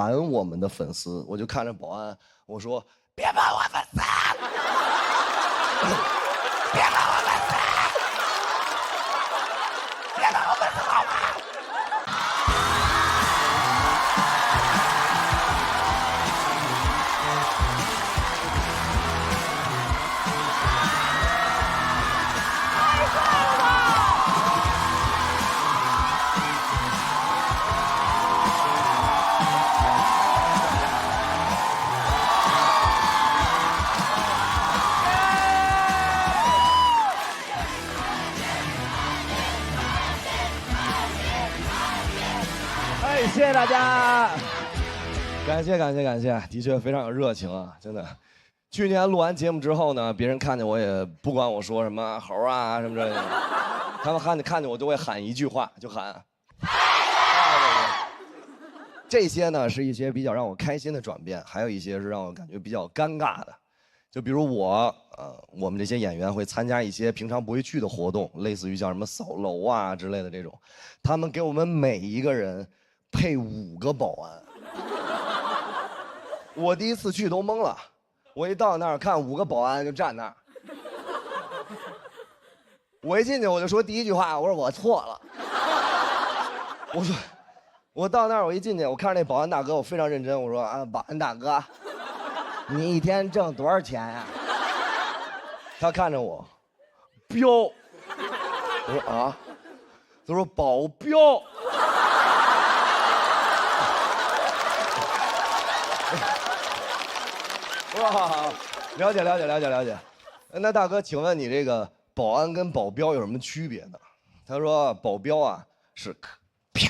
拦我们的粉丝，我就看着保安，我说别骂我粉丝，别骂我粉丝，别骂我粉丝好吗？谢谢大家，感谢，的确非常有热情啊，真的。去年录完节目之后呢，别人看见我也不管我说什么猴啊什么之类的，他们看见我就会喊一句话，就喊。这些呢是一些比较让我开心的转变，还有一些是让我感觉比较尴尬的。就比如我们这些演员会参加一些平常不会去的活动，类似于像什么扫楼啊之类的这种，他们给我们每一个人配5个保安。我第一次去都懵了，我一到那儿看5个保安就站那儿，我一进去我就说第一句话，我说我错了。我到那儿我一进去，我看着那保安大哥，我非常认真，我说啊，保安大哥，你一天挣多少钱呀？他看着我，彪。我说啊，他说保镖。哇，了解。那大哥，请问你这个保安跟保镖有什么区别呢？他说保镖啊是啪，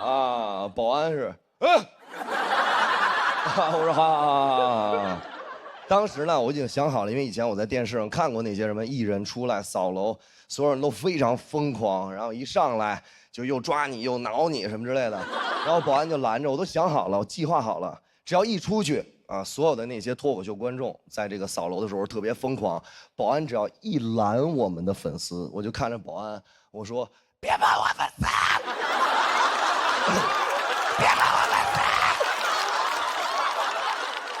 啊，保安是我说好。当时呢，我已经想好了，因为以前我在电视上看过那些什么艺人出来扫楼，所有人都非常疯狂，然后一上来就又抓你又挠你什么之类的，然后保安就拦着，我都想好了，我计划好了，只要一出去啊，所有的那些脱口秀观众在这个扫楼的时候特别疯狂，保安只要一拦我们的粉丝，我就看着保安，我说别骂我粉丝，别骂我粉丝，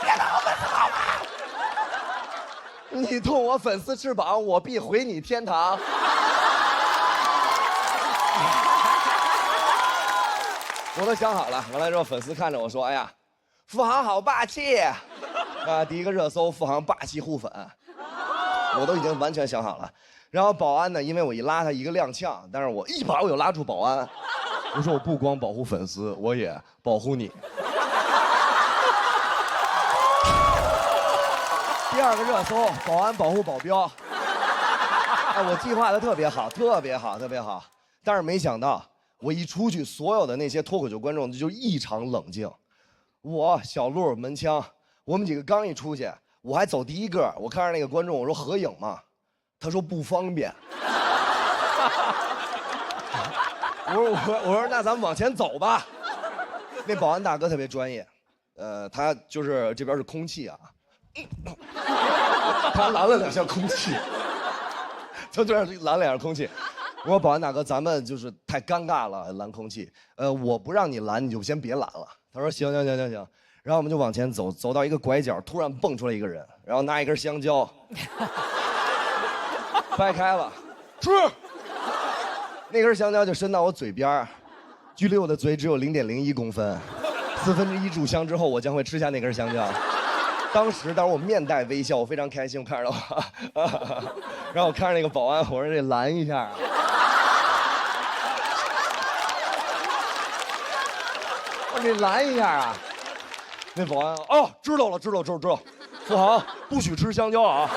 别骂我粉丝好吗？你动我粉丝翅膀，我必回你天堂。我都想好了，完了之后粉丝看着我说：“哎呀，付航好霸气！”啊，第一个热搜，付航霸气互粉，我都已经完全想好了。然后保安呢，因为我一拉他一个踉跄，但是我一把我又拉住保安，我说我不光保护粉丝，我也保护你。第二个热搜，保安保护保镖。哎，我计划的特别好，但是没想到。我一出去，所有的那些脱口秀观众就异常冷静。我小鹿门枪，我们几个刚一出去，我还走第一个，我看着那个观众，我说合影嘛，他说不方便。我说那咱们往前走吧。那保安大哥特别专业，他就是这边是空气啊，他拦了2下空气，他这样拦2下空气。我说保安大哥，咱们就是太尴尬了，拦空气。我不让你拦，你就先别拦了。他说行。然后我们就往前走，走到一个拐角，突然蹦出来一个人，然后拿一根香蕉，掰开了，吃。那根香蕉就伸到我嘴边，距离我的嘴只有0.01公分，1/4炷香之后，我将会吃下那根香蕉。当时我面带微笑，我非常开心，我看着我，然后我看着那个保安，我说这拦一下。你拦一下啊！那保安哦，知道了，付航不许吃香蕉啊！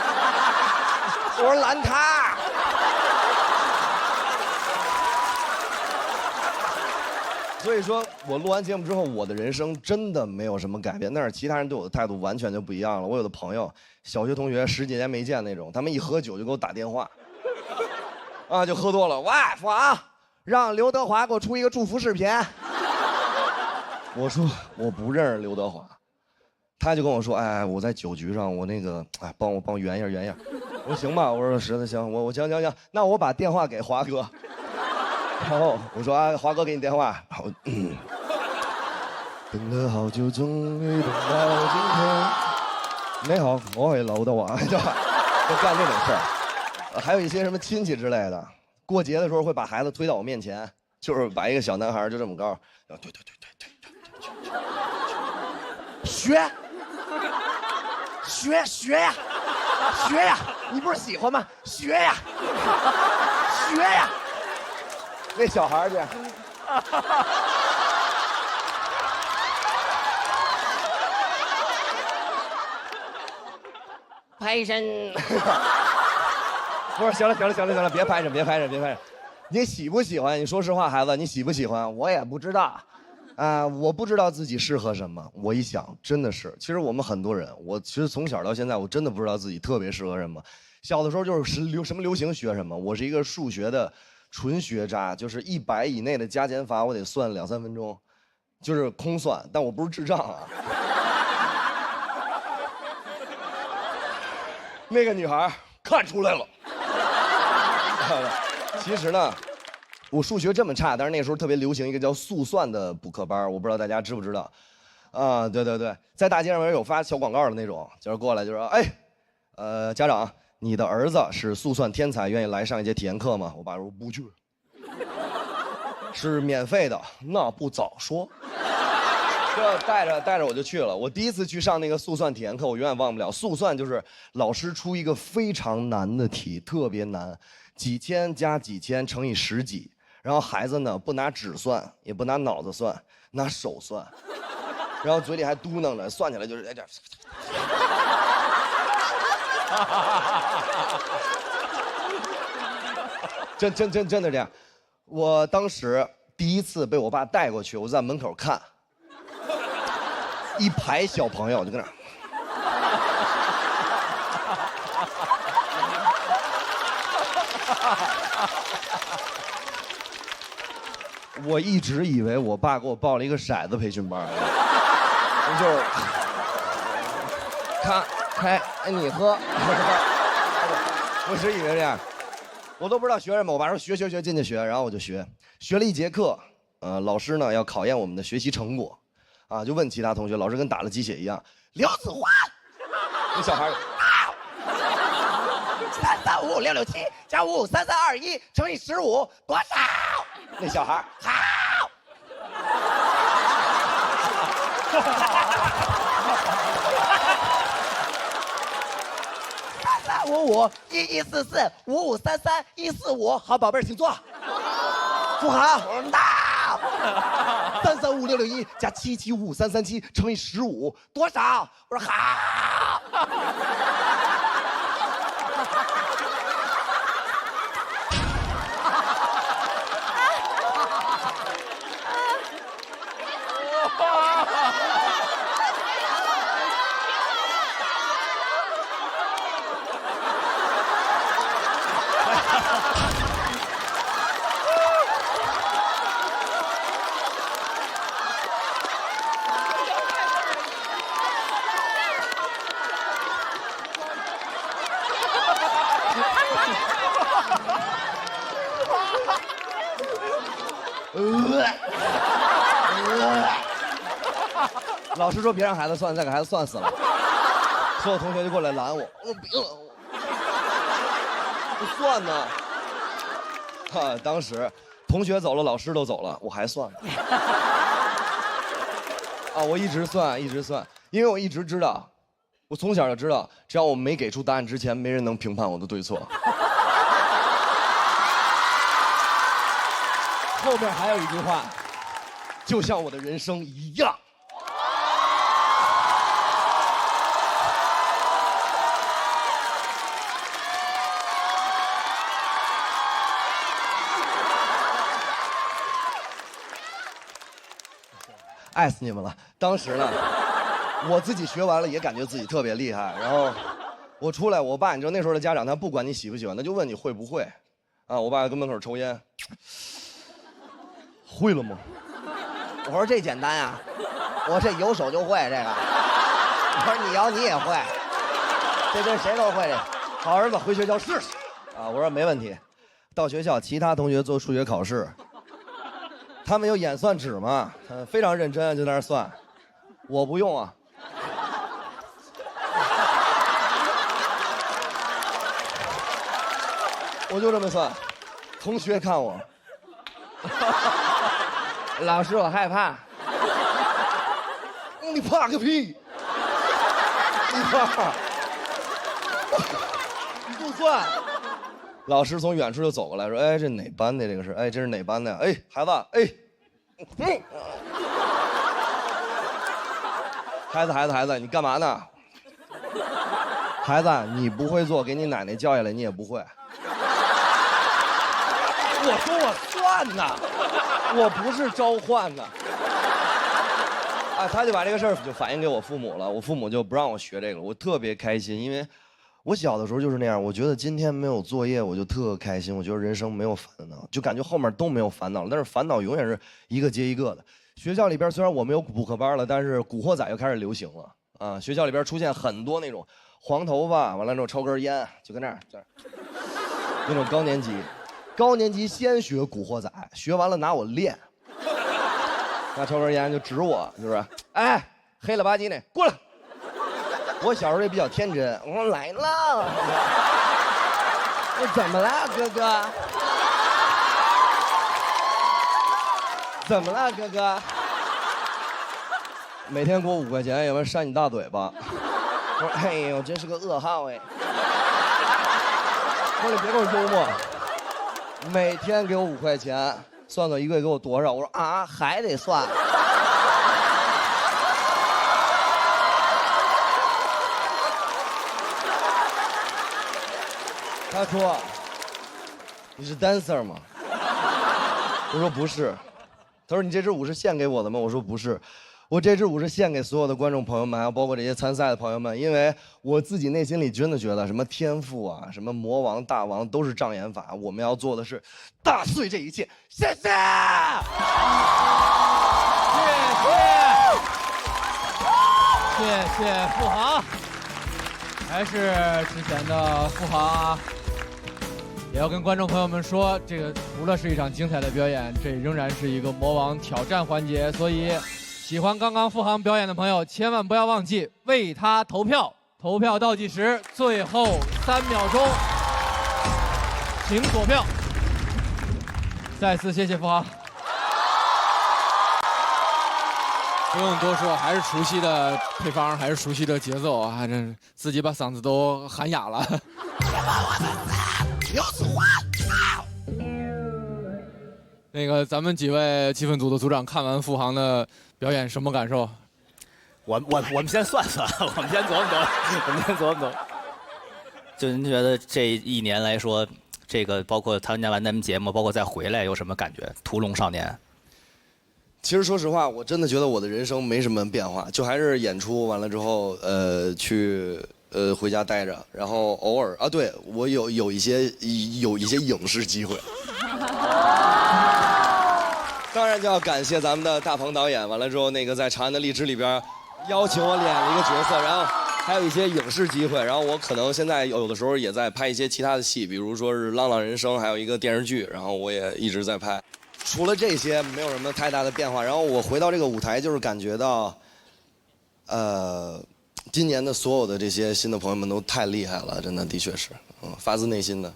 我说拦他。所以说我录完节目之后，我的人生真的没有什么改变，但是其他人对我的态度完全就不一样了。我有的朋友，小学同学10几年没见那种，他们一喝酒就给我打电话，啊，就喝多了，喂，付航，让刘德华给我出一个祝福视频。我说我不认识刘德华，他就跟我说，哎，我在酒局上，我那个，哎，帮我圆一下。我说行吧，我说实在行，我行，那我把电话给华哥。然后我说啊，华哥给你电话。然后等了好久，终于等到今天。你好，我係劉德華，对吧？就干这种事儿。还有一些什么亲戚之类的，过节的时候会把孩子推到我面前，就是把一个小男孩就这么高，对，学呀，学呀，你不是喜欢吗？学呀，学呀，那小孩去。拍身。不是，行了，别拍着。你喜不喜欢？你说实话，孩子，你喜不喜欢？我也不知道，我不知道自己适合什么。我一想，真的是，其实我们很多人，我其实从小到现在，我真的不知道自己特别适合什么。小的时候就是什么流行学什么，我是一个数学的纯学渣，就是100以内的加减法，我得算2、3分钟，就是空算，但我不是智障啊。那个女孩看出来了。其实呢，我数学这么差，但是那时候特别流行一个叫速算的补课班，我不知道大家知不知道。对，在大街上面有发小广告的那种，就是过来就说，哎，家长，你的儿子是速算天才，愿意来上一节体验课吗？我爸说不去。是免费的，那不早说。这带着我就去了。我第一次去上那个速算体验课，我永远忘不了。速算就是老师出一个非常难的题，特别难，几千加几千乘以10几，然后孩子呢不拿纸算，也不拿脑子算，拿手算，然后嘴里还嘟囔着，算起来就是这。真的这样。我当时第一次被我爸带过去，我在门口看。一排小朋友就跟那儿，我一直以为我爸给我报了一个骰子培训班，就是看开，哎你喝，我是以为这样，我都不知道学什么。我爸说学进去学，然后我就学了1节课，老师呢要考验我们的学习成果。就问其他同学，老师跟打了鸡血一样。刘子桓，那小孩，3355667加553321乘以15多少？那小孩好。3355114455331145，好宝贝儿，请坐。坐好。我说3355661加77553337乘以15多少？我说好。老师说别让孩子算，再给孩子算死了。所有同学就过来拦我，我别了，我算呢。当时同学走了，老师都走了，我还算呢。我一直算，因为我一直知道，我从小就知道，只要我没给出答案之前，没人能评判我的对错。后面还有一句话，就像我的人生一样。爱死你们了！当时呢，我自己学完了也感觉自己特别厉害。然后我出来，我爸你知道那时候的家长他不管你喜不喜欢，他就问你会不会。我爸跟门口抽烟，会了吗？我说这简单呀，我这有手就会这个。我说你摇你也会，这谁都会这。好儿子，回学校试试。我说没问题。到学校，其他同学做数学考试。他们有演算纸嘛，非常认真，就在那儿算。我不用啊。我就这么算，同学看我，老师，我害怕。你怕个屁！你怕？你就算。老师从远处就走过来说：“哎，这哪班的？这个是？哎，这是哪班的？哎，孩子，哎，孩子，你干嘛呢？孩子，你不会做，给你奶奶叫下来，你也不会。”我说我算呢，我不是召唤呢。啊，他就把这个事儿就反映给我父母了，我父母就不让我学这个了，我特别开心，因为我小的时候就是那样，我觉得今天没有作业我就特开心，我觉得人生没有烦恼，就感觉后面都没有烦恼了，但是烦恼永远是一个接一个的。学校里边虽然我没有补课班了，但是古惑仔又开始流行了啊，学校里边出现很多那种黄头发，完了之后抽根烟，就跟这儿那种高年级先学古惑仔，学完了拿我练，拿抽根烟就指我，是不是？哎，黑了吧唧的，过来！我小时候也比较天真，我说来了，我怎么了，哥哥？怎么了，哥哥？每天给我5块钱，要不然扇你大嘴巴。我说，哎呦，真是个噩耗哎！我说你别给我幽默。每天给我5块钱，算算一个月给我多少？我说啊，还得算。他说：“你是 dancer 吗？”我说不是。他说：“你这支舞是献给我的吗？”我说不是。我这支舞是献给所有的观众朋友们，还有包括这些参赛的朋友们，因为我自己内心里真的觉得，什么天赋啊，什么魔王、大王都是障眼法，我们要做的是打碎这一切。谢谢，谢谢付航，还是之前的付航啊。也要跟观众朋友们说，这个除了是一场精彩的表演，这仍然是一个魔王挑战环节，所以。喜欢刚刚付航表演的朋友，千万不要忘记为他投票。投票倒计时，最后3秒钟，请锁票。再次谢谢付航。不用多说，还是熟悉的配方，还是熟悉的节奏啊！这自己把嗓子都喊哑了。那个，咱们几位气氛组的组长看完付航的表演什么感受？我们先算算，我们先琢磨。就您觉得这1年来说，这个包括参加完咱们节目，包括再回来有什么感觉？屠龙少年。其实说实话，我真的觉得我的人生没什么变化，就还是演出完了之后，去回家待着，然后偶尔啊，对我有一些影视机会。当然就要感谢咱们的大鹏导演，完了之后那个在《长安的荔枝》里边邀请我演了一个角色，然后还有一些影视机会，然后我可能现在有的时候也在拍一些其他的戏，比如说是《浪浪人生》，还有一个电视剧，然后我也一直在拍。除了这些，没有什么太大的变化。然后我回到这个舞台，就是感觉到，今年的所有的这些新的朋友们都太厉害了，真的，的确是，发自内心的。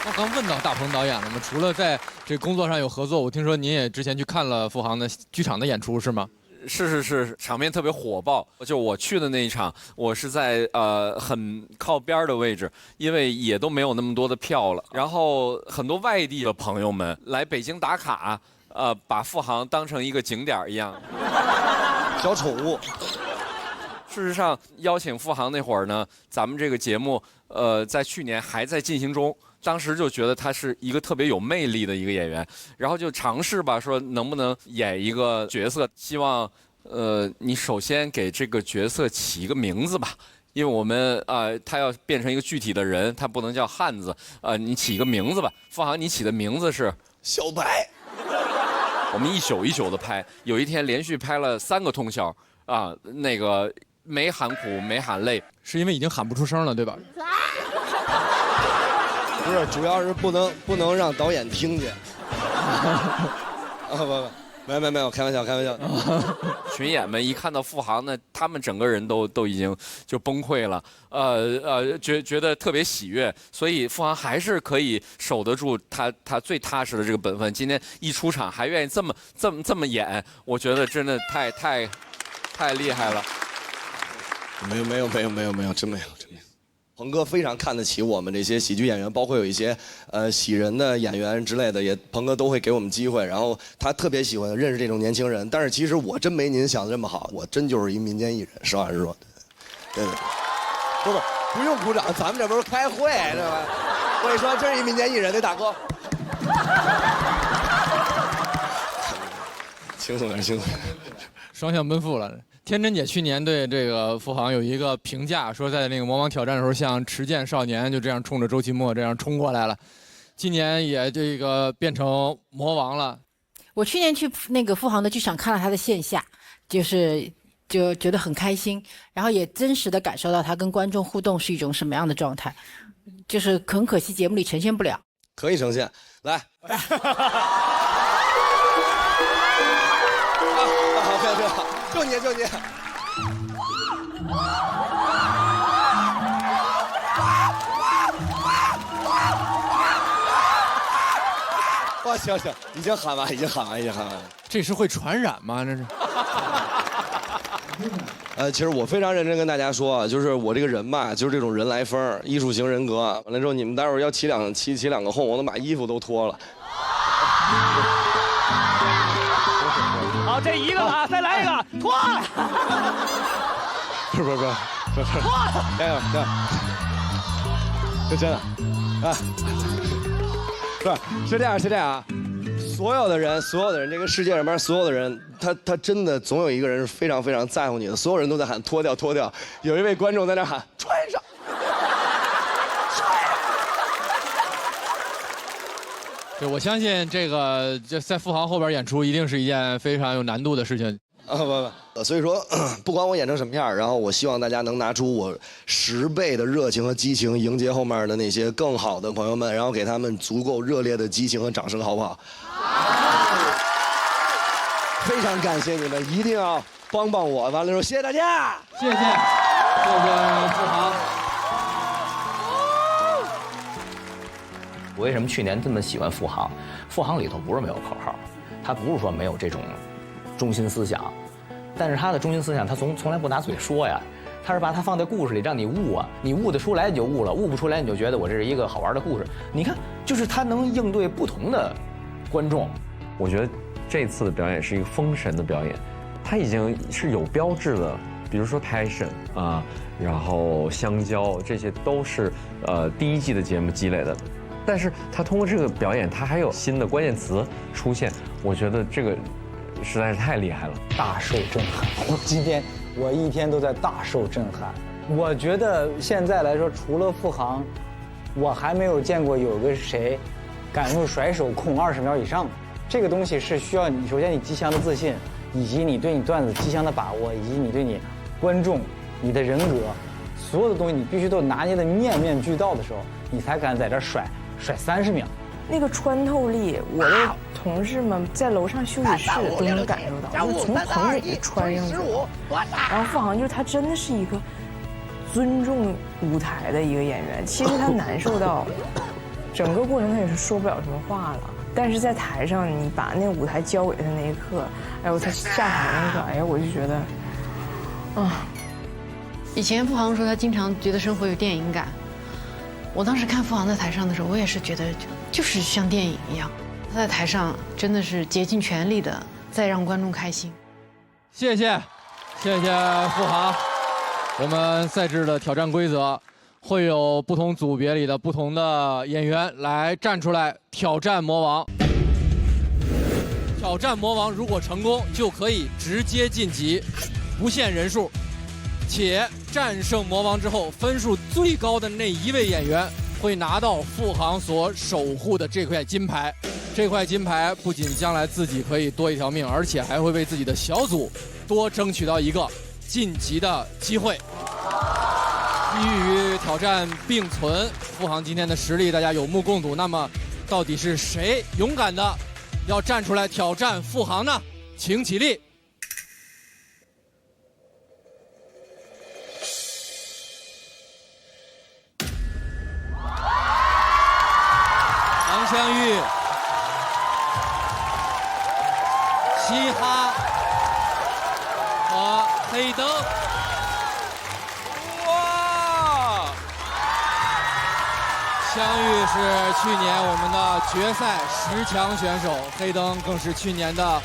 我刚问到大鹏导演了吗？除了在这工作上有合作，我听说您也之前去看了付航的剧场的演出，是吗？是，场面特别火爆。就我去的那一场，我是在很靠边的位置，因为也都没有那么多的票了。然后很多外地的朋友们来北京打卡，把付航当成一个景点一样，小宠物。事实上，邀请付航那会儿呢，咱们这个节目在去年还在进行中。当时就觉得他是一个特别有魅力的一个演员，然后就尝试吧，说能不能演一个角色，希望你首先给这个角色起一个名字吧，因为我们他要变成一个具体的人，他不能叫汉子，你起一个名字吧。付航，你起的名字是小白。我们一宿一宿的拍，有一天连续拍了3个通宵啊，那个没喊苦没喊累，是因为已经喊不出声了，对吧？不是，主要是不能让导演听见。不，没有，开玩笑。群演们一看到付航呢，他们整个人都已经就崩溃了，觉得特别喜悦，所以付航还是可以守得住他最踏实的这个本分。今天一出场还愿意这么演，我觉得真的太厉害了。没有，真没有。鹏哥非常看得起我们这些喜剧演员，包括有一些喜人的演员之类的，鹏哥都会给我们机会。然后他特别喜欢认识这种年轻人，但是其实我真没您想的这么好，我真就是一民间艺人，实话实说。对，不用鼓掌，咱们这不是开会，是吧？我跟你说，真是一民间艺人，那大哥。轻松点。双向奔赴了。天真姐去年对这个付航有一个评价，说在那个魔王挑战的时候，像持剑少年就这样冲着周奇墨这样冲过来了。今年也这个变成魔王了。我去年去那个付航的剧场看了他的线下，就觉得很开心，然后也真实的感受到他跟观众互动是一种什么样的状态，就是很可惜节目里呈现不了。可以呈现，来。好，就你。哇，行，已经喊完。这是会传染吗？这是。其实我非常認真跟大家說，就是我這個人吧，就是這種人來瘋，藝術型人格。完了之後，你們待會兒要起兩個哄，我能把衣服都脫了。好，这一个了，再来一个，脱了。不是，脱了，加油，就真的啊，是这样。所有的人，这个世界上边所有的人，他真的总有一个人是非常非常在乎你的。所有人都在喊脱掉。有一位观众在那喊穿上。对，我相信这个在付航后边演出一定是一件非常有难度的事情。不，所以说不管我演成什么样，然后我希望大家能拿出我10倍的热情和激情，迎接后面的那些更好的朋友们，然后给他们足够热烈的激情和掌声，好不好？非常感谢你们，一定要帮我。完了之后，谢谢大家，谢谢付航。我为什么去年这么喜欢付航？付航里头不是没有口号，他不是说没有这种中心思想，但是他的中心思想他从来不拿嘴说呀，他是把它放在故事里让你悟啊，你悟得出来你就悟了，悟不出来你就觉得我这是一个好玩的故事。你看，就是他能应对不同的观众。我觉得这次的表演是一个封神的表演，他已经是有标志的，比如说 passion 啊，然后香蕉，这些都是第一季的节目积累的。但是他通过这个表演，他还有新的关键词出现，我觉得这个实在是太厉害了，大受震撼。今天我一天都在大受震撼。我觉得现在来说，除了付航，我还没有见过有个谁敢用甩手控20秒以上的。这个东西是需要你，首先你极强的自信，以及你对你段子极强的把握，以及你对你观众、你的人格，所有的东西你必须都拿捏的面面俱到的时候，你才敢在这甩30秒。那个穿透力，我的同事们在楼上休息室都能感受到，就是从棚里穿上去。然后付航就是他真的是一个尊重舞台的一个演员，其实他难受到整个过程他也是说不了什么话了，但是在台上你把那个舞台交给他那一刻，哎呦他下台那个，哎呀我就觉得，啊。以前付航说他经常觉得生活有电影感，我当时看付航在台上的时候，我也是觉得就是像电影一样，他在台上真的是竭尽全力的在让观众开心。谢谢付航。我们赛制的挑战规则会有不同组别里的不同的演员来站出来挑战魔王。挑战魔王如果成功，就可以直接晋级，不限人数。且战胜魔王之后，分数最高的那一位演员会拿到付航所守护的这块金牌。这块金牌不仅将来自己可以多一条命，而且还会为自己的小组多争取到一个晋级的机会。基于挑战并存，付航今天的实力大家有目共睹。那么，到底是谁勇敢的要站出来挑战付航呢？请起立。唐湘玉、嘻哈和黑灯。哇！湘玉是去年我们的决赛10强选手，黑灯更是去年的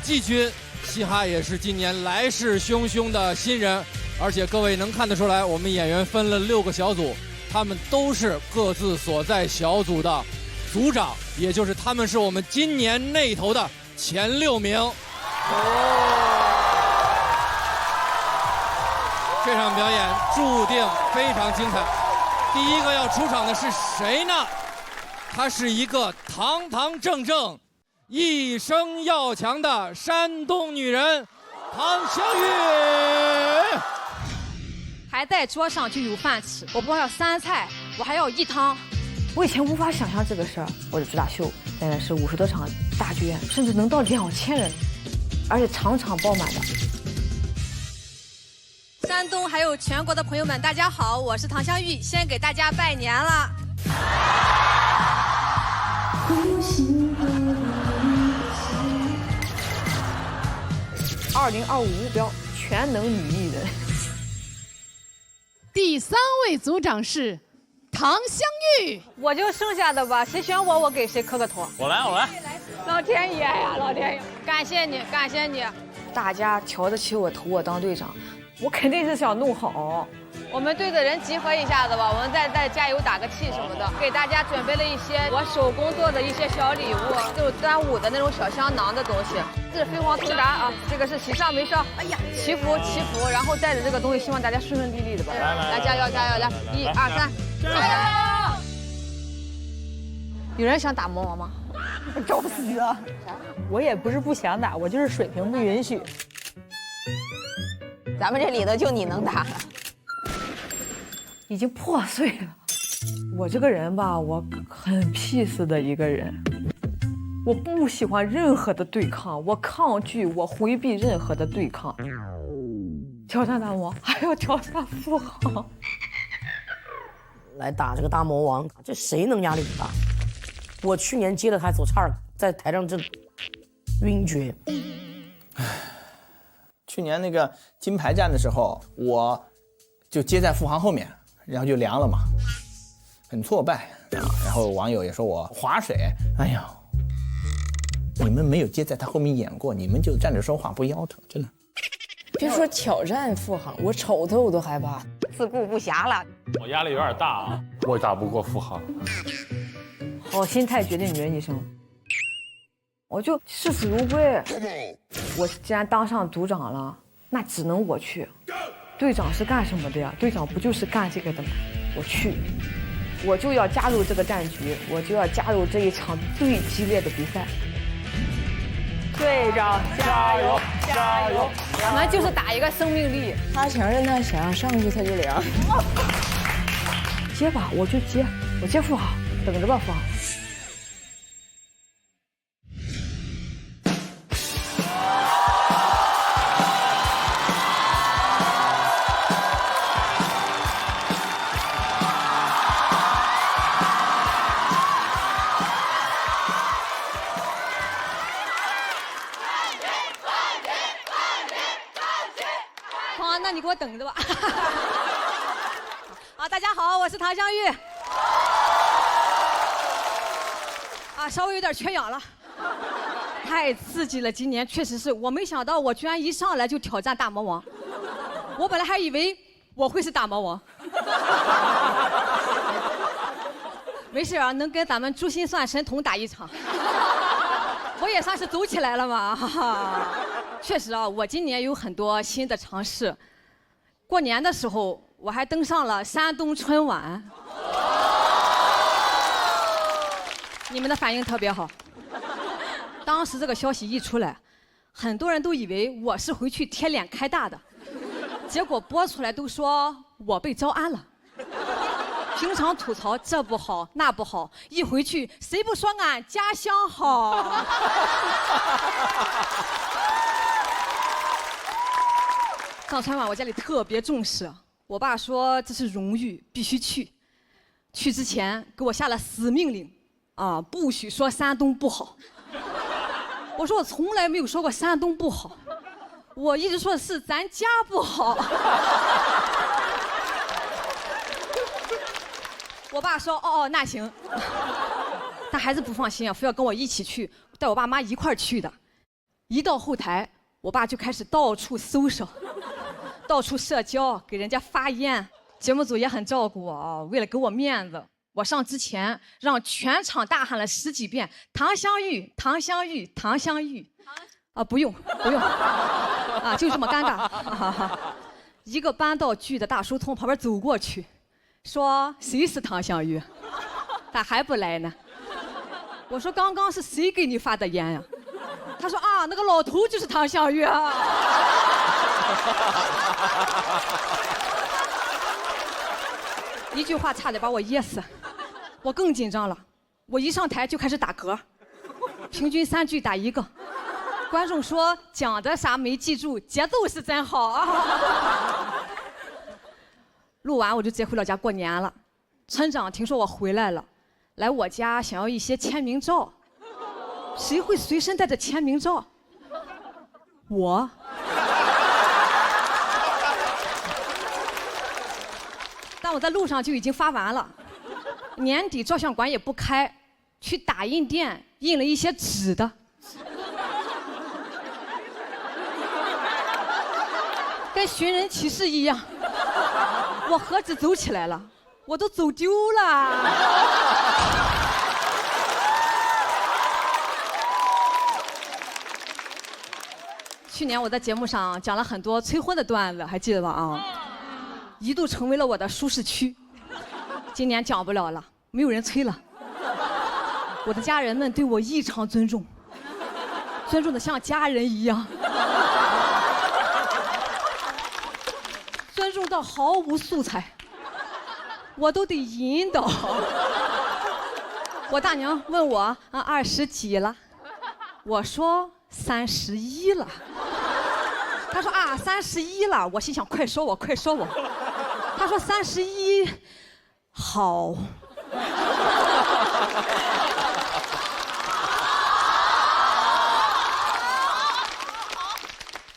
季军，嘻哈也是今年来势汹汹的新人。而且各位能看得出来，我们演员分了6个小组，他们都是各自所在小组的组长，也就是他们是我们今年内投的前6名。这场表演注定非常精彩。第一个要出场的是谁呢？她是一个堂堂正正、一生要强的山东女人，唐湘玉。还在桌上就有饭吃，我不光要3菜，我还要1汤。我以前无法想象这个事儿，我的主打秀现在是50多场大剧院，甚至能到2000人，而且场场爆满的。山东还有全国的朋友们，大家好，我是唐湘玉，先给大家拜年了。2025目标全能女艺人。第3位组长是唐湘玉，我就剩下的吧，谁选我，我给谁磕个头。我来。老天爷呀，老天爷，感谢你，感谢你。大家瞧得起我，投我当队长，我肯定是想弄好。我们队的人集合一下子吧，我们再加油打个气什么的，给大家准备了一些我手工做的一些小礼物，就是端午的那种小香囊的东西。这是飞黄腾达啊，这个是喜上眉梢，哎呀，祈福，然后带着这个东西，希望大家顺顺利利的吧。来，加油，来，1、2、3，加油！有人想打魔王吗？找死啊！我也不是不想打，我就是水平不允许。咱们这里头就你能打。已经破碎了。我这个人吧，我很 peace 的一个人，我不喜欢任何的对抗，我抗拒，我回避任何的对抗。挑战大魔还要挑战富豪，来打这个大魔王，这谁能压力大？我去年接了台走岔，在台上就晕厥。去年那个金牌战的时候，我就接在付航后面，然后就凉了嘛，很挫败啊。然后网友也说我划水，哎呀，你们没有接在他后面演过，你们就站着说话不腰疼，真的。别说挑战付航，我瞅他我都害怕，自顾不暇了。我压力有点大啊，我打不过付航。好心态决定女人一生，我就视死如归。我既然当上组长了，那只能我去。队长是干什么的呀？队长不就是干这个的吗？我去，我就要加入这个战局，我就要加入这一场最激烈的比赛。队长加油，加油！我们就是打一个生命力。他强任他强，上去他就凉。接吧，我就接，我接付航，等着吧，付航。那你给我等着吧。好，大家好，我是唐湘玉。稍微有点缺氧了，太刺激了！今年确实是我没想到，我居然一上来就挑战大魔王。我本来还以为我会是大魔王。没事啊，能跟咱们珠心算神童打一场，我也算是走起来了嘛。确实啊，我今年有很多新的尝试。过年的时候，我还登上了山东春晚，你们的反应特别好。当时这个消息一出来，很多人都以为我是回去贴脸开大的，结果播出来都说我被招安了。平常吐槽这不好那不好，一回去谁不说俺家乡好？上春晚我家里特别重视，我爸说这是荣誉，必须去。去之前给我下了死命令，啊，不许说山东不好。我说我从来没有说过山东不好，我一直说的是咱家不好。我爸说哦，那行，但还是不放心啊，非要跟我一起去，带我爸妈一块儿去的。一到后台，我爸就开始到处搜索，到处社交，给人家发烟。节目组也很照顾我啊，为了给我面子，我上之前让全场大喊了10几遍“唐香玉，唐香玉，唐香玉”。啊，不用，啊，就这么尴尬。一个搬道具的大叔从旁边走过去，说：“谁是唐香玉？咋还不来呢？”我说：“刚刚是谁给你发的烟呀？”他说：“啊，那个老头就是唐香玉啊。”一句话差点把我噎死，我更紧张了。我一上台就开始打嗝，平均3句打1个。观众说讲的啥没记住，节奏是真好啊。录完我就直接回老家过年了。村长听说我回来了，来我家想要一些签名照。谁会随身带着签名照？我。但我在路上就已经发完了。年底照相馆也不开，去打印店印了一些纸的。跟寻人启事一样，我何止走起来了，我都走丢了。去年我在节目上讲了很多催婚的段子，还记得吧？啊，一度成为了我的舒适区。今年讲不了了，没有人催了。我的家人们对我异常尊重，尊重的像家人一样。尊重到毫无素材，我都得引导。我大娘问我啊20几了，我说31了。她说啊31了，我心想快说我快说我。她说31，好。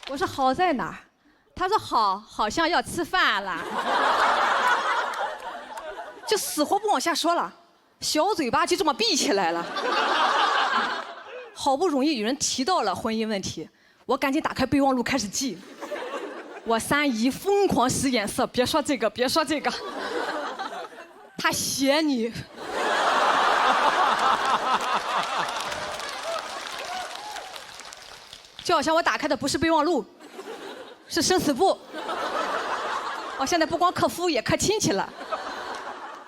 我说好在哪儿？他说好像要吃饭了，就死活不往下说了，小嘴巴就这么闭起来了。好不容易有人提到了婚姻问题，我赶紧打开备忘录开始记。我3姨疯狂使眼色，别说这个，别说这个，他嫌你。就好像我打开的不是备忘录，是生死簿。我现在不光克夫也克亲戚了。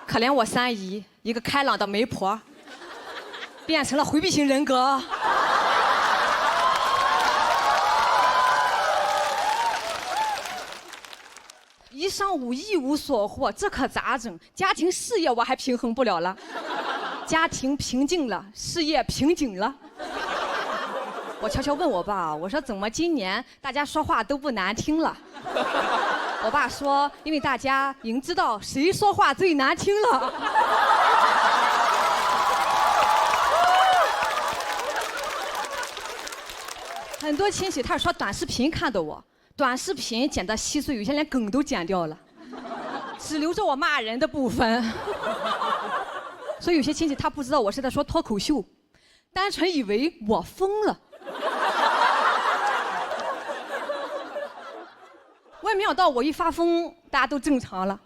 可怜我3姨，一个开朗的媒婆，变成了回避型人格。一上午一无所获，这可咋整？家庭事业我还平衡不了了，家庭平静了，事业瓶颈了。我悄悄问我爸，我说怎么今年大家说话都不难听了？我爸说，因为大家已经知道谁说话最难听了。很多亲戚他是刷短视频看的我，短视频剪得稀碎，有些连梗都剪掉了，只留着我骂人的部分。所以有些亲戚他不知道我是在说脱口秀，单纯以为我疯了。我也没想到我一发疯，大家都正常了。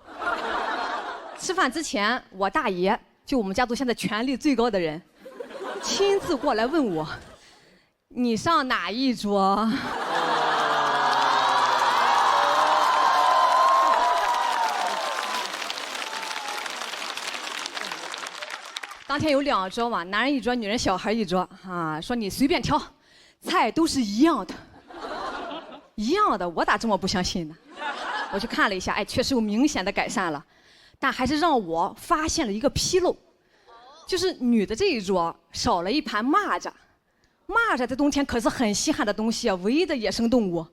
吃饭之前，我大爷就我们家族现在权力最高的人，亲自过来问我：“你上哪一桌？”当天有2桌嘛，男人1桌，女人小孩1桌啊。说你随便挑，菜都是一样的。一样的，我咋这么不相信呢？我去看了一下，哎，确实有明显的改善了，但还是让我发现了一个纰漏，就是女的这一桌少了一盘蚂蚱。蚂蚱在冬天可是很稀罕的东西啊，唯一的野生动物。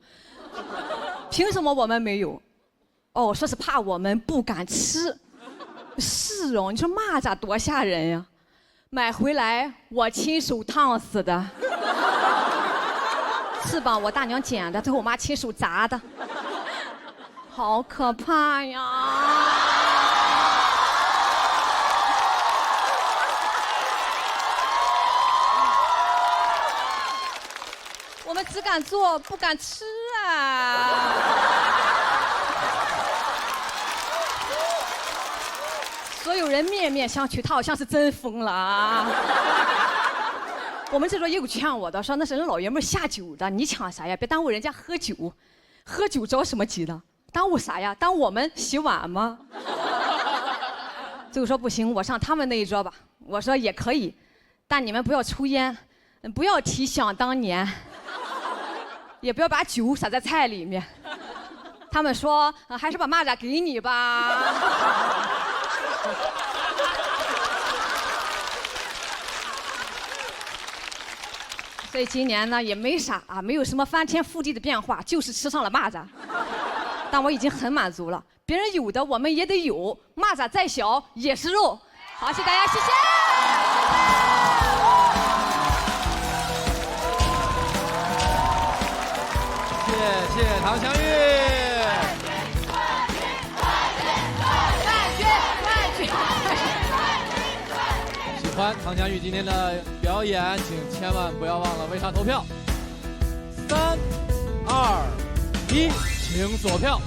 凭什么我们没有？哦，说是怕我们不敢吃。是哦，你说蚂蚱多吓人呀！买回来我亲手烫死的，翅膀我大娘剪的，最后我妈亲手砸的，好可怕呀！我们只敢做不敢吃啊！所有人面面相觑，他好像是真疯了啊！我们这桌也有劝我的，说那是人老爷们下酒的，你抢啥呀？别耽误人家喝酒，喝酒着什么急呢？耽误啥呀？耽误我们洗碗吗？最后说不行，我上他们那一桌吧。我说也可以，但你们不要抽烟，不要提想当年，也不要把酒洒在菜里面。他们说还是把蚂蚱给你吧。所以今年呢也没啥啊，没有什么翻天覆地的变化，就是吃上了蚂蚱。但我已经很满足了，别人有的我们也得有，蚂蚱再小也是肉。好，谢谢大家，谢谢。谢谢唐湘玉。喜欢唐湘玉今天的表演，请千万不要忘了为她投票。3、2、1，请锁票。